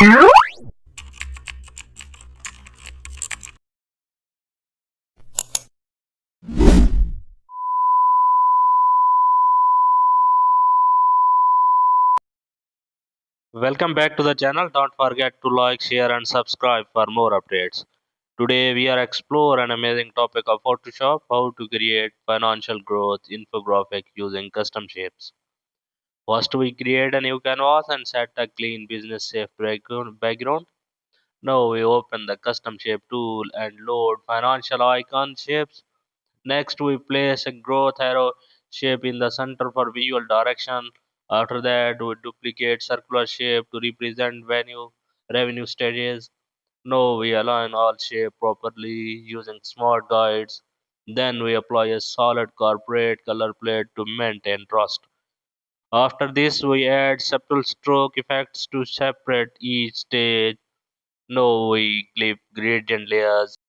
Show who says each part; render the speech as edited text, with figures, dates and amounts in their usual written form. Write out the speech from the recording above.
Speaker 1: Welcome back to the channel. Don't forget to like, share, and subscribe for more updates. Today we are explore an amazing topic of Photoshop: how to create financial growth infographic using custom shapes. First, we create a new canvas and set a clean, business-safe background. Now we open the custom shape tool and load financial icon shapes. Next, we place a growth arrow shape in the center for visual direction. After that, we duplicate circular shape to represent revenue stages. Now we align all shape properly using smart guides. Then we apply a solid corporate color plate to maintain trust. After this, we add subtle stroke effects to separate each stage. Now we clip gradient layers